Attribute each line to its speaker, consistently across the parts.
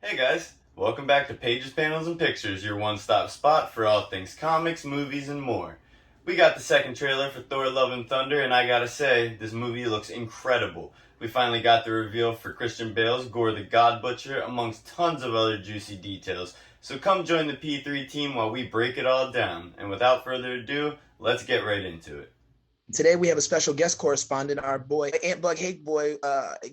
Speaker 1: Hey guys, welcome back to Pages, Panels, and Pictures, your one-stop spot for all things comics, movies, and more. We got the second trailer for Thor Love and Thunder, and I gotta say, this movie looks incredible. We finally got the reveal for Christian Bale's Gore the God Butcher, amongst tons of other juicy details. So come join the P3 team while we break it all down. And without further ado, let's get right into it.
Speaker 2: Today we have a special guest correspondent, our boy Ant Bug Hate Boy.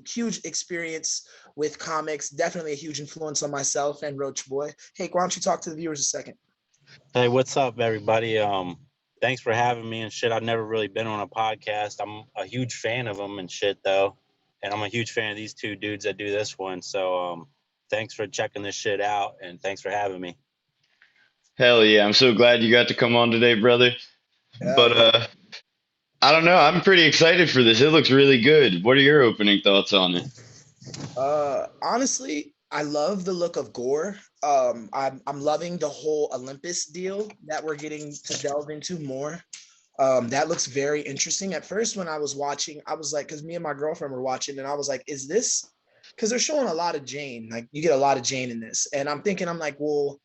Speaker 2: Huge experience with comics, definitely a huge influence on myself and Roach Boy. Hey, why don't you talk to the viewers a second?
Speaker 3: Hey, what's up, everybody? Thanks for having me and shit. I've never really been on a podcast. I'm a huge fan of them and shit, though, and I'm a huge fan of these two dudes that do this one. So, thanks for checking this shit out, and thanks for having me.
Speaker 1: Hell yeah, I'm so glad you got to come on today, brother. But I don't know. I'm pretty excited for this. It looks really good. What are your opening thoughts on it?
Speaker 2: Honestly, I love the look of Gore. I'm loving the whole Olympus deal that we're getting to delve into more. That looks very interesting. At first, when I was watching, I was like, because me and my girlfriend were watching, and I was like, is this? Because they're showing a lot of Jane. Like you get a lot of Jane in this, and I'm like, well,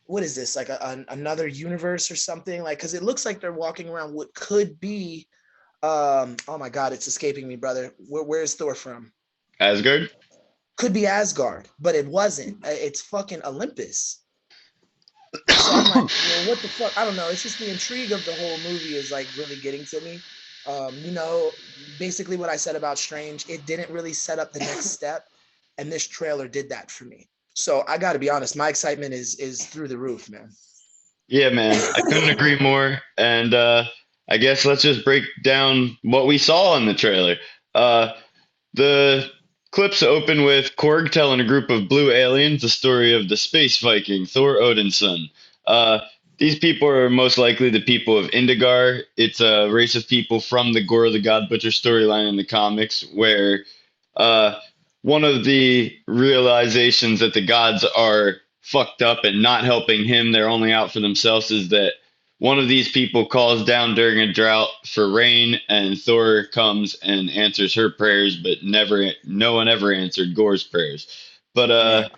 Speaker 2: what is this? Like another universe or something? Like, because it looks like they're walking around what could be. Oh my God, it's escaping me, brother. Where's Thor from?
Speaker 1: Asgard?
Speaker 2: Could be Asgard, but it wasn't. It's fucking Olympus. So I'm like, well, what the fuck? I don't know. It's just the intrigue of the whole movie is like really getting to me. You know, basically what I said about Strange, it didn't really set up the next step, and this trailer did that for me. So I got to be honest, my excitement is through the roof, man.
Speaker 1: Yeah, man, I couldn't agree more. And I guess let's just break down what we saw in the trailer. The clips open with Korg telling a group of blue aliens the story of the space Viking, Thor Odinson. Uh, these people are most likely the people of Indigar. It's a race of people from the Gore the God Butcher storyline in the comics, where uh, one of the realizations that the gods are fucked up and not helping him, they're only out for themselves, is that one of these people calls down during a drought for rain, and Thor comes and answers her prayers, but no one ever answered Gore's prayers. But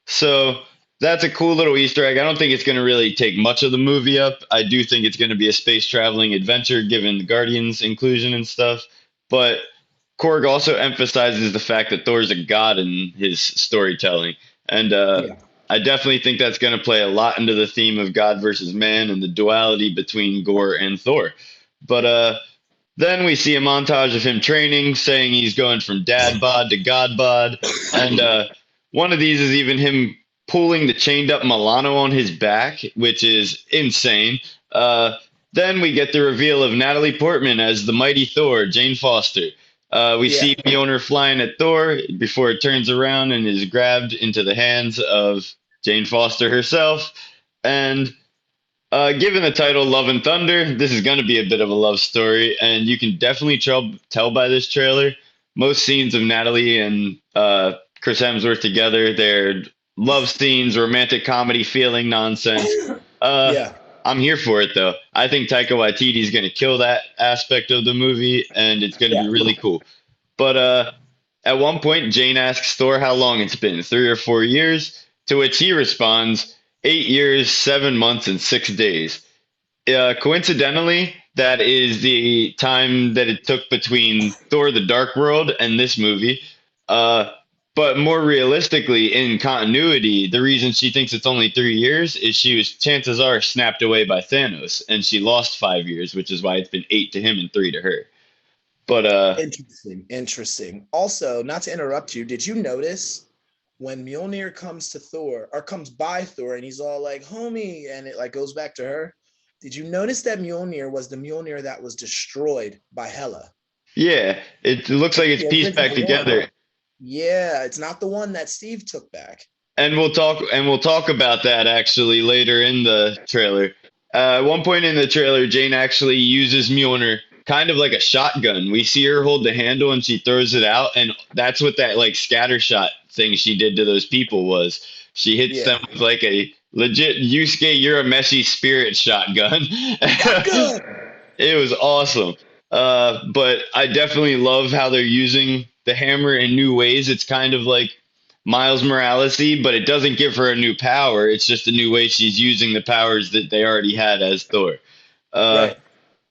Speaker 1: so that's a cool little Easter egg. I don't think it's going to really take much of the movie up. I do think it's going to be a space traveling adventure, given the Guardians inclusion and stuff. But Korg also emphasizes the fact that Thor's a god in his storytelling, and
Speaker 2: Yeah.
Speaker 1: I definitely think that's going to play a lot into the theme of God versus man and the duality between Gore and Thor. But then we see a montage of him training, saying he's going from dad bod to god bod, and one of these is even him pulling the chained up Milano on his back, which is insane. Then we get the reveal of Natalie Portman as the mighty Thor, Jane Foster. We
Speaker 2: Yeah.
Speaker 1: see Mjolnir flying at Thor before it turns around and is grabbed into the hands of Jane Foster herself. And given the title Love and Thunder, this is going to be a bit of a love story. And you can definitely tell by this trailer, most scenes of Natalie and Chris Hemsworth together, they're love scenes, romantic comedy feeling nonsense.
Speaker 2: Yeah.
Speaker 1: I'm here for it though. I think Taika Waititi is going to kill that aspect of the movie, and it's going to
Speaker 2: Yeah.
Speaker 1: be really cool. But at one point, Jane asks Thor how long it's been, 3 or 4 years, to which he responds, 8 years, 7 months, and 6 days. Coincidentally, that is the time that it took between Thor: The Dark World and this movie. Uh, but more realistically, in continuity, the reason she thinks it's only 3 years is she was, chances are, snapped away by Thanos, and she lost 5 years, which is why it's been 8 to him and 3 to her. But
Speaker 2: Interesting. Interesting. Also, not to interrupt you, did you notice when Mjolnir comes to Thor or comes by Thor and he's all like, homie, and it like goes back to her? Did you notice that Mjolnir was the Mjolnir that was destroyed by Hela?
Speaker 1: yeah, it looks like it's
Speaker 2: The
Speaker 1: pieced back
Speaker 2: original one.
Speaker 1: together.
Speaker 2: Yeah, it's not the one that Steve took back.
Speaker 1: And we'll talk about that actually later in the trailer. At one point in the trailer, Jane actually uses Mjolnir kind of like a shotgun. We see her hold the handle and she throws it out, and that's what that like scatter shot thing she did to those people was. She hits
Speaker 2: Yeah.
Speaker 1: them with like a legit Yusuke Urameshi spirit shotgun.
Speaker 2: Shotgun.
Speaker 1: It was awesome. But I definitely love how they're using the hammer in new ways. It's kind of like Miles Morales-y, but it doesn't give her a new power. It's just a new way she's using the powers that they already had as Thor. Uh,
Speaker 2: Right.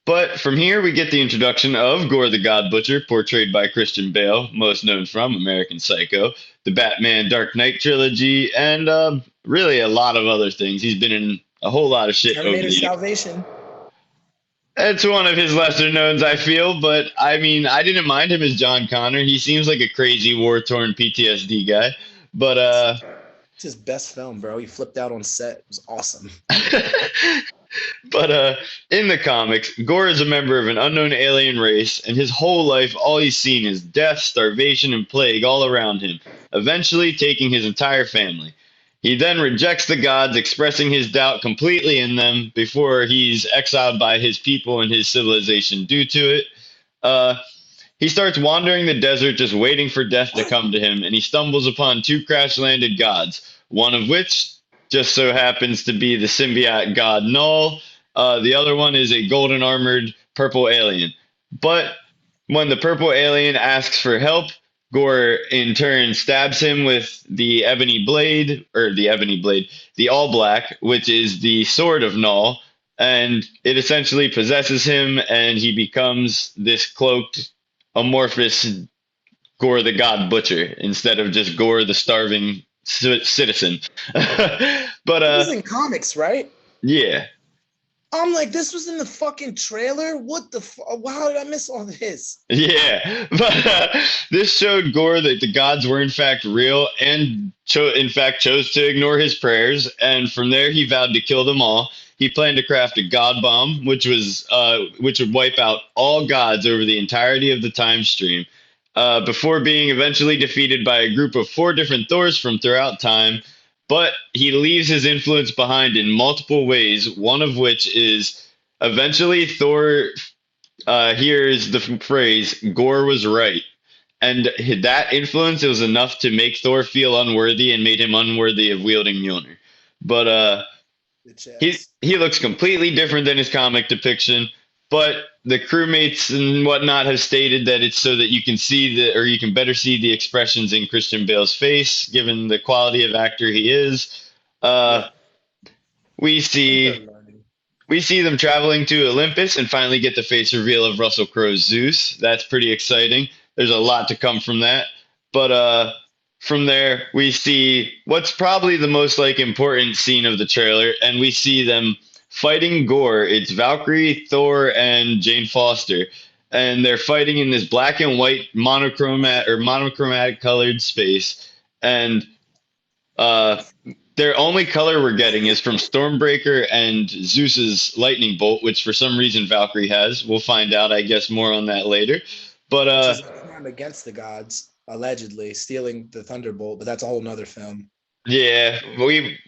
Speaker 1: but from here, we get the introduction of Gore the God Butcher, portrayed by Christian Bale, most known from American Psycho, the Batman Dark Knight trilogy, and really a lot of other things. He's been in a whole lot of shit over
Speaker 2: Terminator
Speaker 1: the years.
Speaker 2: Salvation.
Speaker 1: It's one of his lesser knowns, I feel, but I mean, I didn't mind him as John Connor. He seems like a crazy war torn PTSD guy, but
Speaker 2: It's his best film, bro. He flipped out on set. It was awesome.
Speaker 1: but in the comics, Gore is a member of an unknown alien race, and his whole life, all he's seen is death, starvation, and plague all around him, eventually taking his entire family. He then rejects the gods, expressing his doubt completely in them before he's exiled by his people and his civilization due to it. Uh, he starts wandering the desert, just waiting for death to come to him, and he stumbles upon two crash landed gods, one of which just so happens to be the symbiote god Null. The other one is a golden armored purple alien. But when the purple alien asks for help, Gore in turn stabs him with the the all black, which is the sword of Null, and it essentially possesses him, and he becomes this cloaked, amorphous Gore the God Butcher instead of just Gore the starving citizen. But
Speaker 2: It was in comics, right?
Speaker 1: yeah.
Speaker 2: I'm like, this was in the fucking trailer? What the how did I miss all this?
Speaker 1: Yeah, but this showed Gore that the gods were in fact real and in fact chose to ignore his prayers. And from there, he vowed to kill them all. He planned to craft a god bomb, which would wipe out all gods over the entirety of the time stream, before being eventually defeated by a group of four different Thors from throughout time. But he leaves his influence behind in multiple ways, one of which is eventually Thor hears the phrase, Gore was right. And that influence was enough to make Thor feel unworthy and made him unworthy of wielding Mjolnir. But he looks completely different than his comic depiction. But the crewmates and whatnot have stated that it's so that you can see or you can better see the expressions in Christian Bale's face, given the quality of actor he is. We see them traveling to Olympus and finally get the face reveal of Russell Crowe's Zeus. That's pretty exciting. There's a lot to come from that. But from there, we see what's probably the most important scene of the trailer, and we see them fighting Gore. It's Valkyrie, Thor, and Jane Foster, and they're fighting in this black and white monochromatic colored space. And their only color we're getting is from Stormbreaker and Zeus's lightning bolt, which for some reason Valkyrie has. We'll find out, I guess, more on that later. But
Speaker 2: which is a crime against the gods, allegedly stealing the Thunderbolt, but that's a whole nother film.
Speaker 1: Yeah, we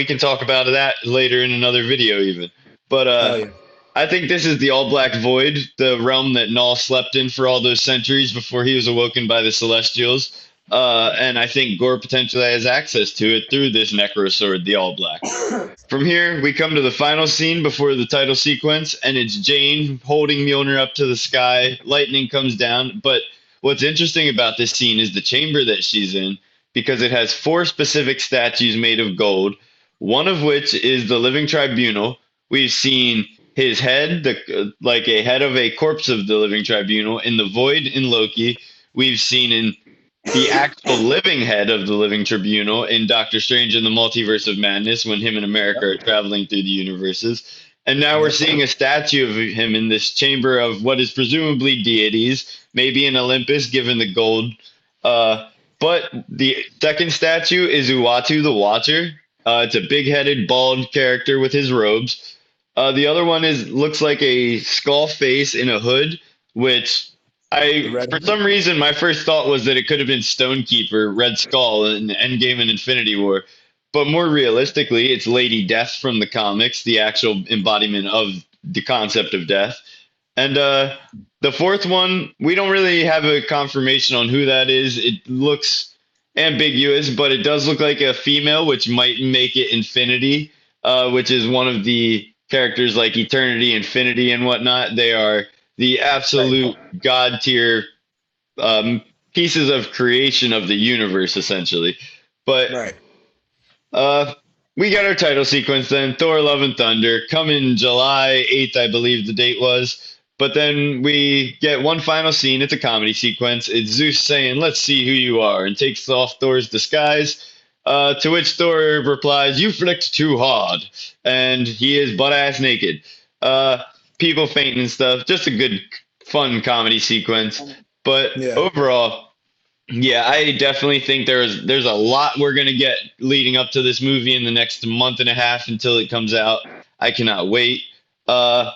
Speaker 1: can talk about that later in another video even. But
Speaker 2: Yeah.
Speaker 1: I think this is the All Black Void, the realm that Null slept in for all those centuries before he was awoken by the Celestials. And I think Gore potentially has access to it through this Necro Sword, the All Black. From here, we come to the final scene before the title sequence, and it's Jane holding Mjolnir up to the sky. Lightning comes down, but what's interesting about this scene is the chamber that she's in, because it has four specific statues made of gold, one of which is the Living Tribunal. We've seen his head, like a head of a corpse of the Living Tribunal, in the Void in Loki. We've seen in the actual living head of the Living Tribunal in Doctor Strange and the Multiverse of Madness, when him and America are traveling through the universes. And now we're seeing a statue of him in this chamber of what is presumably deities, maybe in Olympus, given the gold. But the second statue is Uatu the Watcher. It's a big-headed, bald character with his robes. The other one looks like a skull face in a hood, which for some reason, my first thought was that it could have been Stonekeeper, Red Skull, in Endgame and Infinity War. But more realistically, it's Lady Death from the comics, the actual embodiment of the concept of death. And the fourth one, we don't really have a confirmation on who that is. It looks ambiguous, but it does look like a female, which might make it Infinity, which is one of the characters like Eternity, Infinity, and whatnot. They are the absolute god tier pieces of creation of the universe, essentially. But
Speaker 2: Right.
Speaker 1: we got our title sequence then, Thor Love and Thunder, coming July 8th, I believe the date was. But then we get one final scene. It's a comedy sequence. It's Zeus saying, "Let's see who you are," and takes off Thor's disguise. To which Thor replies, "You flicked too hard." And he is butt ass naked. Uh, People fainting and stuff. Just a good, fun comedy sequence. But
Speaker 2: Yeah.
Speaker 1: overall, yeah, I definitely think there's a lot we're gonna get leading up to this movie in the next month and a half until it comes out. I cannot wait. Uh,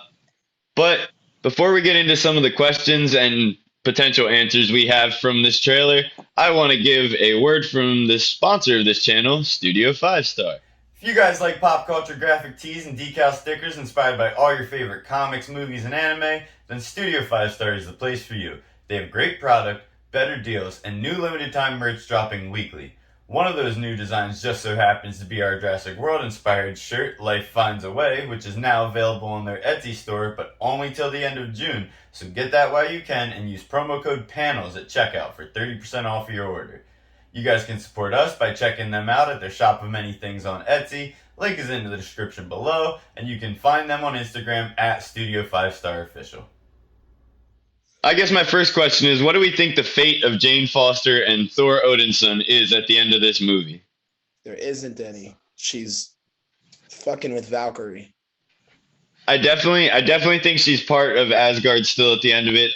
Speaker 1: but before we get into some of the questions and potential answers we have from this trailer, I want to give a word from the sponsor of this channel, Studio 5 Star. If you guys like pop culture graphic tees and decal stickers inspired by all your favorite comics, movies, and anime, then Studio 5 Star is the place for you. They have great product, better deals, and new limited time merch dropping weekly. One of those new designs just so happens to be our Jurassic World inspired shirt, Life Finds a Way, which is now available in their Etsy store, but only till the end of June. So get that while you can and use promo code PANELS at checkout for 30% off your order. You guys can support us by checking them out at their shop of many things on Etsy. Link is in the description below, and you can find them on Instagram at Studio 5 Star Official. I guess my first question is, what do we think the fate of Jane Foster and Thor Odinson is at the end of this movie?
Speaker 2: There isn't any. She's fucking with Valkyrie.
Speaker 1: I definitely think she's part of Asgard still at the end of it.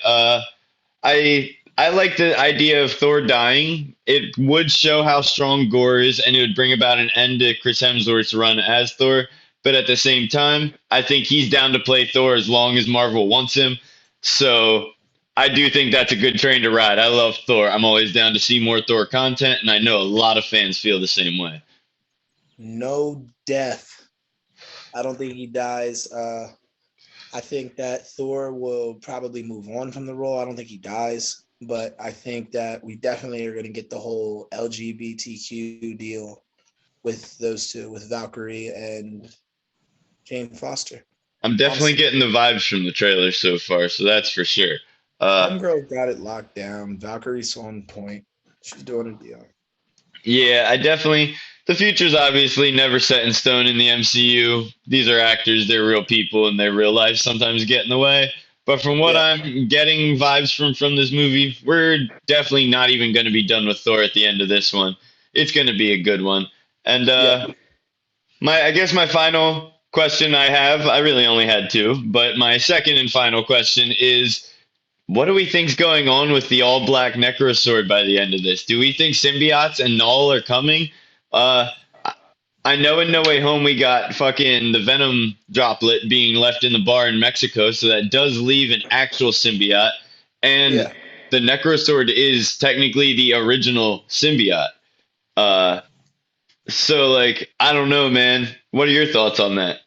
Speaker 1: I like the idea of Thor dying. It would show how strong Gore is, and it would bring about an end to Chris Hemsworth's run as Thor. But at the same time, I think he's down to play Thor as long as Marvel wants him. So I do think that's a good train to ride. I love Thor. I'm always down to see more Thor content, and I know a lot of fans feel the same way.
Speaker 2: No death. I don't think he dies. I think that Thor will probably move on from the role. I don't think he dies, but I think that we definitely are going to get the whole LGBTQ deal with those two, with Valkyrie and Jane Foster.
Speaker 1: I'm definitely getting the vibes from the trailer so far, so that's for sure.
Speaker 2: Homegirl got it locked down. Valkyrie's on point. She's doing a deal.
Speaker 1: Yeah, the future's obviously never set in stone in the MCU. These are actors, they're real people, and their real lives sometimes get in the way. But from what I'm getting vibes from this movie, we're definitely not even going to be done with Thor at the end of this one. It's going to be a good one. And I guess my final question I really only had two, but my second and final question is, what do we think's going on with the all black Necrosword by the end of this? Do we think symbiotes and Null are coming? I know in No Way Home we got fucking the Venom droplet being left in the bar in Mexico, so that does leave an actual symbiote. And the Necrosword is technically the original symbiote. So like, I don't know, man. What are your thoughts on that?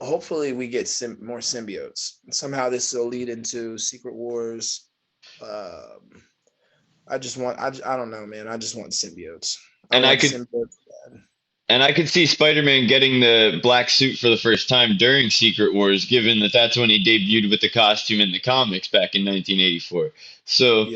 Speaker 2: Hopefully we get more symbiotes. Somehow this will lead into Secret Wars. I don't know, man. I just want symbiotes. I
Speaker 1: could see Spider-Man getting the black suit for the first time during Secret Wars, given that that's when he debuted with the costume in the comics back in 1984. So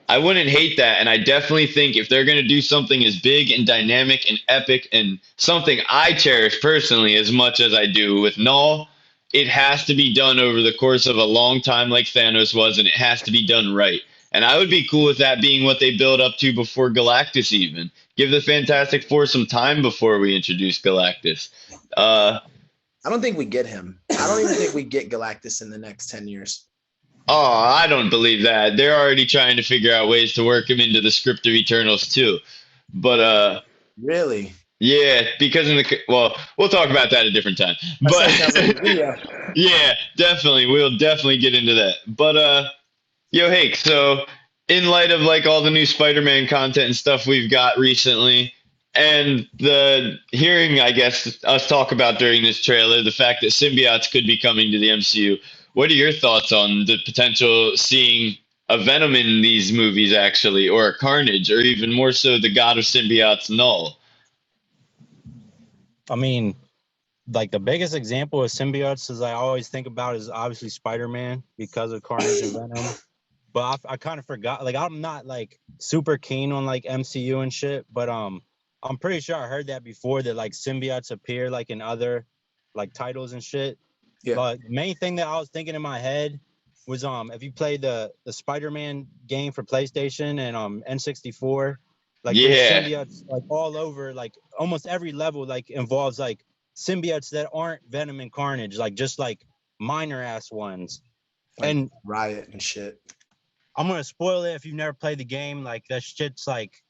Speaker 1: I wouldn't hate that, and I definitely think if they're going to do something as big and dynamic and epic and something I cherish personally as much as I do with Null, it has to be done over the course of a long time like Thanos was, and it has to be done right. And I would be cool with that being what they build up to before Galactus even. Give the Fantastic Four some time before we introduce Galactus.
Speaker 2: I don't think we get him. I don't even think we get Galactus in the next 10 years.
Speaker 1: Oh, I don't believe that. They're already trying to figure out ways to work him into the script of Eternals too. But
Speaker 2: really?
Speaker 1: Yeah, because we'll talk about that a different time. But yeah, definitely. We'll definitely get into that. But yo, Hake, so in light of like all the new Spider-Man content and stuff we've got recently, and the hearing, I guess, us talk about during this trailer, the fact that symbiotes could be coming to the MCU, what are your thoughts on the potential seeing a Venom in these movies, actually, or a Carnage, or even more so the God of Symbiotes, Null?
Speaker 3: I mean, like the biggest example of symbiotes as I always think about is obviously Spider-Man because of Carnage and Venom. but I kind of forgot. Like, I'm not like super keen on like MCU and shit, but I'm pretty sure I heard that before, that like symbiotes appear like in other like titles and shit.
Speaker 2: Yeah.
Speaker 3: But the main thing that I was thinking in my head was if you played the SpiderMan game for PlayStation and N64, like there's symbiotes like all over, like almost every level like involves like symbiotes that aren't Venom and Carnage, like just like minor ass ones.
Speaker 2: Like
Speaker 3: and
Speaker 2: Riot and shit.
Speaker 3: I'm gonna spoil it if you've never played the game. Like that shit's like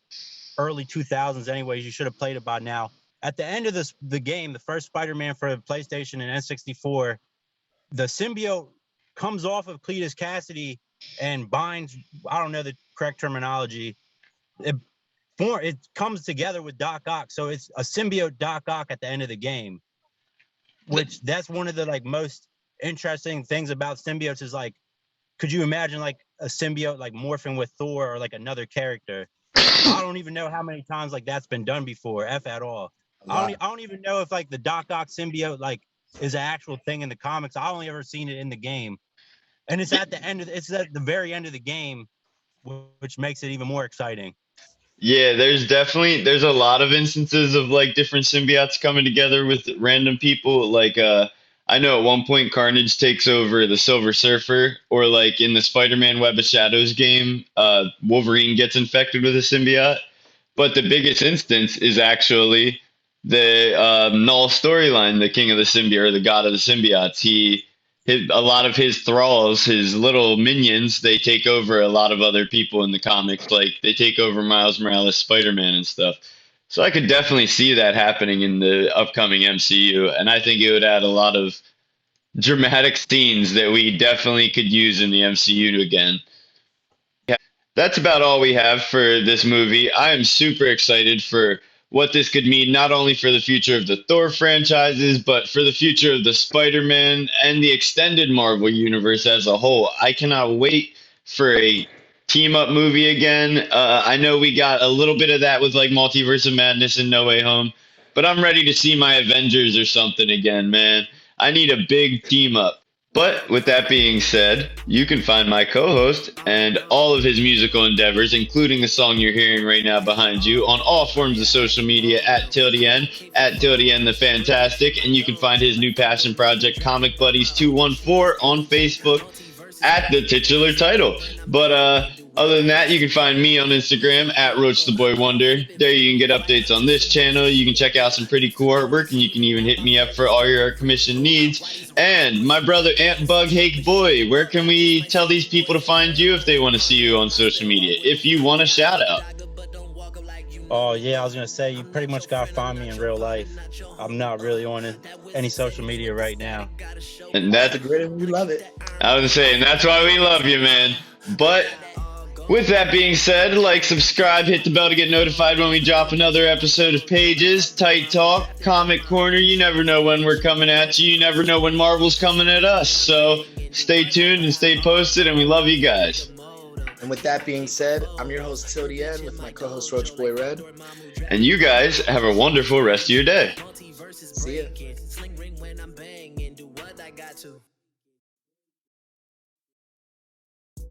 Speaker 3: early 2000s anyways. You should have played it by now. At the end of the game, the first Spider-Man for PlayStation and N64, the symbiote comes off of Cletus Cassidy and binds, I don't know the correct terminology, it comes together with Doc Ock. So it's a symbiote Doc Ock at the end of the game, which that's one of the like most interesting things about symbiotes is like, could you imagine like a symbiote like morphing with Thor or like another character? I don't even know how many times like that's been done before, at all. I don't even know if like the Doc Ock symbiote like is an actual thing in the comics. I only ever seen it in the game, and it's at the very end of the game, which makes it even more exciting.
Speaker 1: Yeah, there's a lot of instances of like different symbiotes coming together with random people. Like I know at one point Carnage takes over the Silver Surfer, or like in the Spider-Man Web of Shadows game, Wolverine gets infected with a symbiote. But the biggest instance is actually the Null storyline, the King of the Symbiote, or the God of the Symbiotes. A lot of his thralls, his little minions, they take over a lot of other people in the comics. Like they take over Miles Morales, Spider-Man, and stuff. So I could definitely see that happening in the upcoming MCU, and I think it would add a lot of dramatic scenes that we definitely could use in the MCU again. That's about all we have for this movie. I am super excited for what this could mean, not only for the future of the Thor franchises, but for the future of the Spider-Man and the extended Marvel universe as a whole. I cannot wait for a team-up movie again. I know we got a little bit of that with like Multiverse of Madness and No Way Home, but I'm ready to see my Avengers or something again, man. I need a big team-up. But with that being said, you can find my co-host and all of his musical endeavors, including the song you're hearing right now behind you, on all forms of social media at @TilDN the Fantastic, and you can find his new passion project, Comic Buddies 214, on Facebook at the titular title. But other than that, you can find me on Instagram at RoachTheBoyWonder. There you can get updates on this channel. You can check out some pretty cool artwork, and you can even hit me up for all your art commission needs. And my brother Ant Bug Hake Boy, where can we tell these people to find you if they want to see you on social media? If you want a shout out.
Speaker 3: Oh yeah, I was gonna say you pretty much gotta find me in real life. I'm not really on any social media right now.
Speaker 1: And that's
Speaker 2: great, we love it.
Speaker 1: I was saying that's why we love you, man. But with that being said, like, subscribe, hit the bell to get notified when we drop another episode of Pages, Tight Talk, Comic Corner. You never know when we're coming at you. You never know when Marvel's coming at us. So stay tuned and stay posted, and we love you guys.
Speaker 2: And with that being said, I'm your host, TilDN, with my co-host, Roach Boy Red.
Speaker 1: And you guys have a wonderful rest of your day.
Speaker 2: See ya.